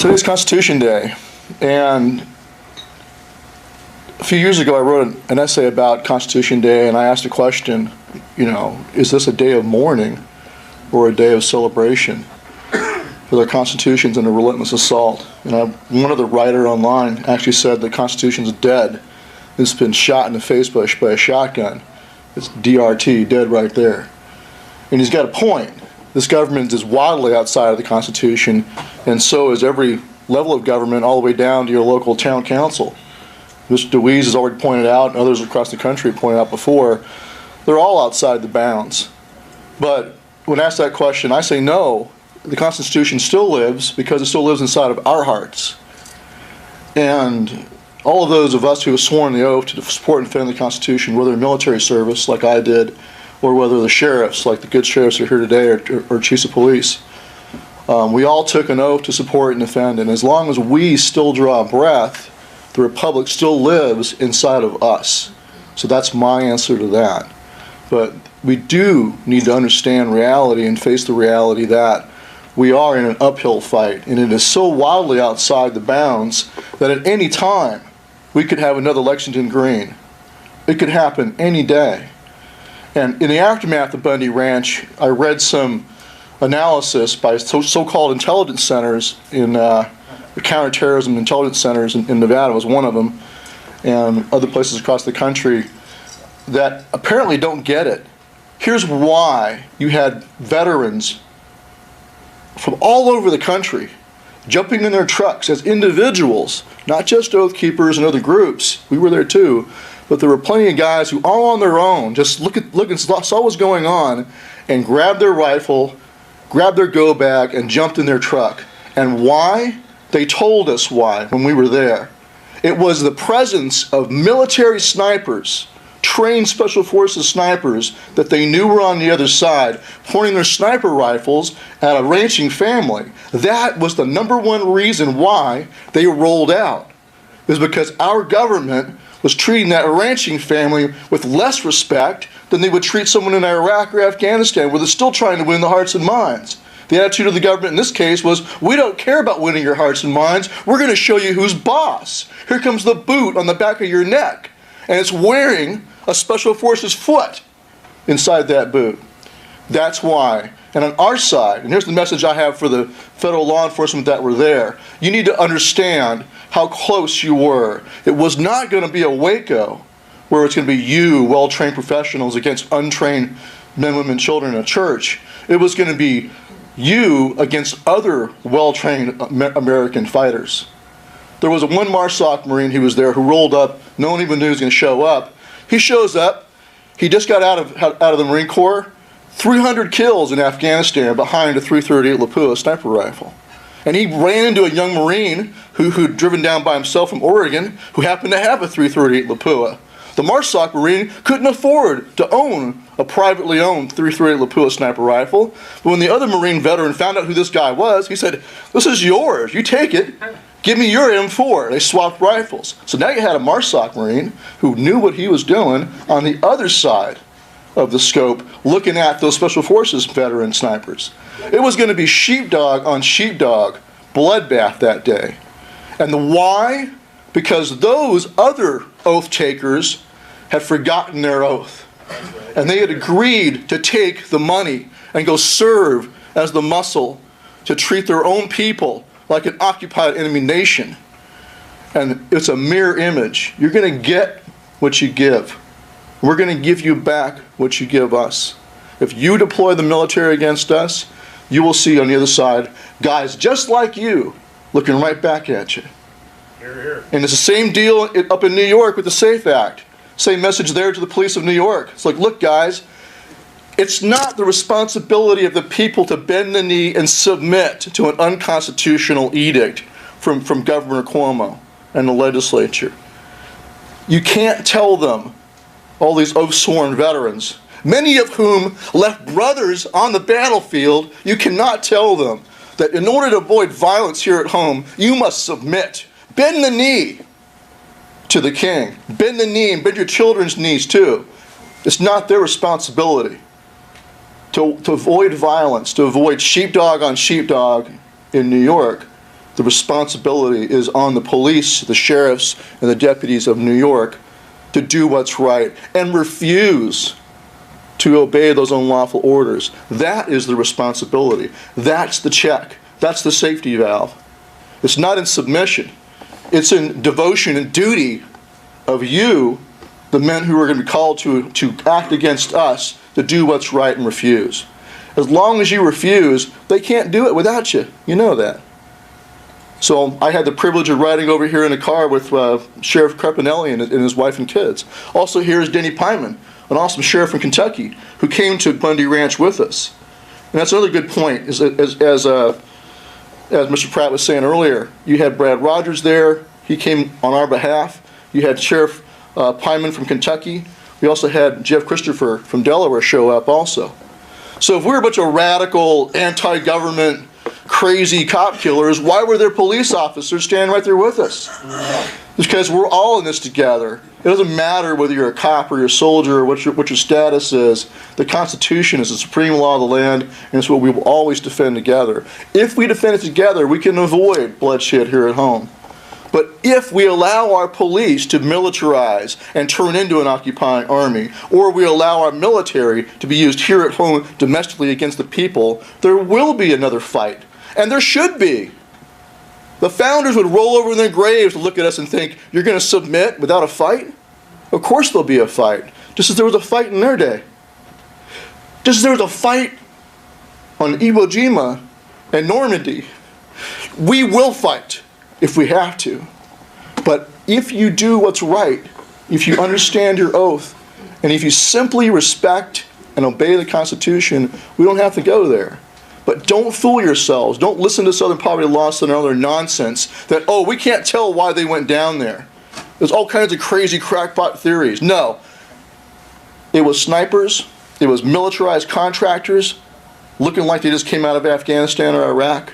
Today's Constitution Day, and a few years ago I wrote an essay about Constitution Day, and I asked a question, is this a day of mourning or a day of celebration for their constitutions and a relentless assault? And one other writer online actually said the Constitution's dead. It's been shot in the face by a shotgun. It's DRT, dead right there. And he's got a point. This government is wildly outside of the Constitution, and so is every level of government, all the way down to your local town council. Mr. DeWeese has already pointed out, and others across the country have pointed out before, they're all outside the bounds. But when asked that question, I say no. The Constitution still lives because it still lives inside of our hearts. And all of those of us who have sworn the oath to support and defend the Constitution, whether in military service like I did, or whether the sheriffs, like the good sheriffs who are here today, or chiefs of police, we all took an oath to support and defend. And as long as we still draw a breath, the Republic still lives inside of us. So that's my answer to that. But we do need to understand reality and face the reality that we are in an uphill fight, and it is so wildly outside the bounds that at any time we could have another Lexington Green. It could happen any day. And in the aftermath of Bundy Ranch, I read some analysis by so-called intelligence centers in the counterterrorism intelligence centers in Nevada was one of them, and other places across the country that apparently don't get it. Here's why you had veterans from all over the country jumping in their trucks as individuals, not just Oath Keepers and other groups. We were there too. But there were plenty of guys who all on their own just look and saw what was going on and grabbed their rifle, grabbed their go bag, and jumped in their truck. And why? They told us why when we were there. It was the presence of military snipers, trained Special Forces snipers that they knew were on the other side, pointing their sniper rifles at a ranching family. That was the number one reason why they rolled out. It was because our government was treating that ranching family with less respect than they would treat someone in Iraq or Afghanistan, where they're still trying to win the hearts and minds. The attitude of the government in this case was, we don't care about winning your hearts and minds, we're going to show you who's boss. Here comes the boot on the back of your neck, and it's wearing a Special Forces foot inside that boot. That's why. And on our side, and here's the message I have for the federal law enforcement that were there, you need to understand how close you were. It was not going to be a Waco where it's going to be you, well-trained professionals, against untrained men, women, children in a church. It was going to be you against other well-trained American fighters. There was one MARSOC Marine who was there who rolled up. No one even knew he was going to show up. He shows up. He just got out of the Marine Corps. 300 kills in Afghanistan behind a .338 Lapua sniper rifle. And he ran into a young Marine who'd driven down by himself from Oregon who happened to have a .338 Lapua. The MARSOC Marine couldn't afford to own a privately owned .338 Lapua sniper rifle. But when the other Marine veteran found out who this guy was, he said, "This is yours. You take it. Give me your M4. They swapped rifles. So now you had a MARSOC Marine who knew what he was doing on the other side of the scope, looking at those Special Forces veteran snipers. It was going to be sheepdog on sheepdog bloodbath that day. And the why? Because those other oath takers had forgotten their oath. And they had agreed to take the money and go serve as the muscle to treat their own people like an occupied enemy nation. And it's a mirror image. You're going to get what you give. We're going to give you back what you give us. If you deploy the military against us, you will see on the other side guys just like you looking right back at you. Hear, hear. And it's the same deal up in New York with the SAFE Act. Same message there to the police of New York. It's like, look guys, it's not the responsibility of the people to bend the knee and submit to an unconstitutional edict from Governor Cuomo and the legislature. You can't tell them, all these oath-sworn veterans, many of whom left brothers on the battlefield, you cannot tell them that in order to avoid violence here at home, you must submit. Bend the knee to the king. Bend the knee and bend your children's knees too. It's not their responsibility to avoid violence, to avoid sheepdog on sheepdog in New York. the responsibility is on the police, the sheriffs, and the deputies of New York to do what's right and refuse to obey those unlawful orders. That is the responsibility. That's the check. That's the safety valve. It's not in submission. It's in devotion and duty of you, the men who are going to be called to act against us, to do what's right and refuse. As long as you refuse, they can't do it without you. You know that. So I had the privilege of riding over here in a car with Sheriff Crepinelli and his wife and kids. Also here is Denny Pyman, an awesome sheriff from Kentucky, who came to Bundy Ranch with us. And that's another good point, as Mr. Pratt was saying earlier. You had Brad Rogers there. He came on our behalf. You had Sheriff Pyman from Kentucky. We also had Jeff Christopher from Delaware show up also. So if we're a bunch of radical, anti-government, crazy cop killers, why were there police officers standing right there with us? Because we're all in this together. It doesn't matter whether you're a cop or you're a soldier or what your status is. The Constitution is the supreme law of the land, and it's what we will always defend together. If we defend it together, we can avoid bloodshed here at home. But if we allow our police to militarize and turn into an occupying army, or we allow our military to be used here at home domestically against the people, there will be another fight. And there should be. The founders would roll over in their graves to look at us and think, you're going to submit without a fight? Of course there'll be a fight, just as there was a fight in their day. Just as there was a fight on Iwo Jima and Normandy. We will fight if we have to. But if you do what's right, if you understand your oath, and if you simply respect and obey the Constitution, we don't have to go there. But don't fool yourselves. Don't listen to Southern Poverty Law Center and other nonsense that, oh, we can't tell why they went down there. There's all kinds of crazy crackpot theories. No. It was snipers. It was militarized contractors looking like they just came out of Afghanistan or Iraq.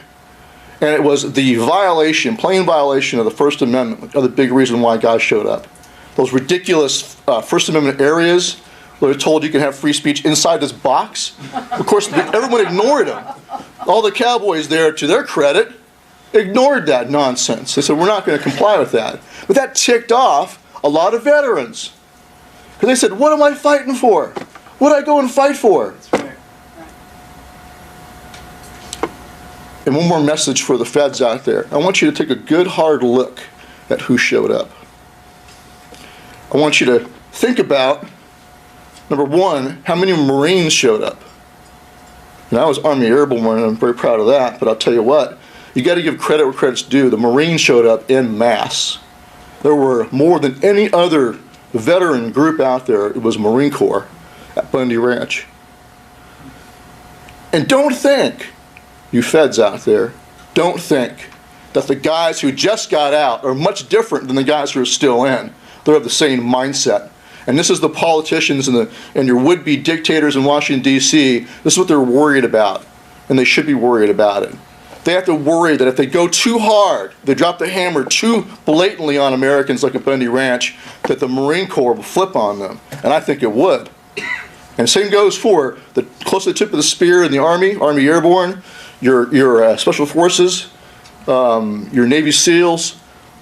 And it was the violation, plain violation of the First Amendment, the big reason why guys showed up. Those ridiculous First Amendment areas where they're told you can have free speech inside this box. Of course, everyone ignored them. All the cowboys there, to their credit, ignored that nonsense. They said, we're not going to comply with that. But that ticked off a lot of veterans. Because they said, what am I fighting for? What did I go and fight for? And one more message for the feds out there. I want you to take a good hard look at who showed up. I want you to think about, number one, how many Marines showed up. And I was Army Airborne, and I'm very proud of that, but I'll tell you what, you got to give credit where credit's due. The Marines showed up en masse. There were more than any other veteran group out there. It was Marine Corps at Bundy Ranch. And don't think, you feds out there, don't think that the guys who just got out are much different than the guys who are still in. They're of the same mindset. And this is the politicians and your would-be dictators in Washington, D.C., this is what they're worried about, and they should be worried about it. They have to worry that if they go too hard, they drop the hammer too blatantly on Americans like at Bundy Ranch, that the Marine Corps will flip on them. And I think it would. And same goes for the close to the tip of the spear in the Army, Army Airborne, your Special Forces, your Navy SEALs,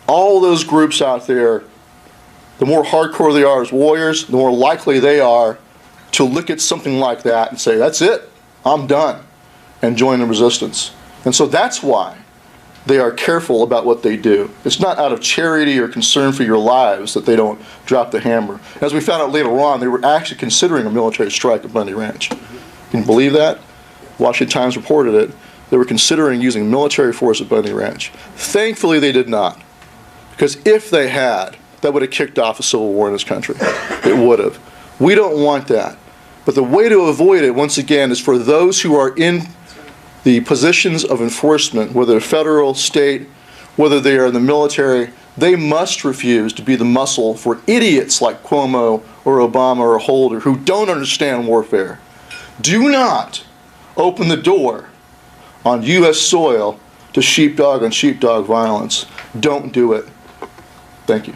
all those groups out there. The more hardcore they are as warriors, the more likely they are to look at something like that and say, that's it, I'm done, and join the resistance. And so that's why they are careful about what they do. It's not out of charity or concern for your lives that they don't drop the hammer. As we found out later on, they were actually considering a military strike at Bundy Ranch. Can you believe that? Washington Times reported it. They were considering using military force at Bundy Ranch. Thankfully, they did not. Because if they had, that would have kicked off a civil war in this country. It would have. We don't want that. But the way to avoid it, once again, is for those who are in the positions of enforcement, whether federal, state, whether they are in the military, they must refuse to be the muscle for idiots like Cuomo or Obama or Holder who don't understand warfare. Do not open the door on U.S. soil to sheepdog on sheepdog violence. Don't do it. Thank you.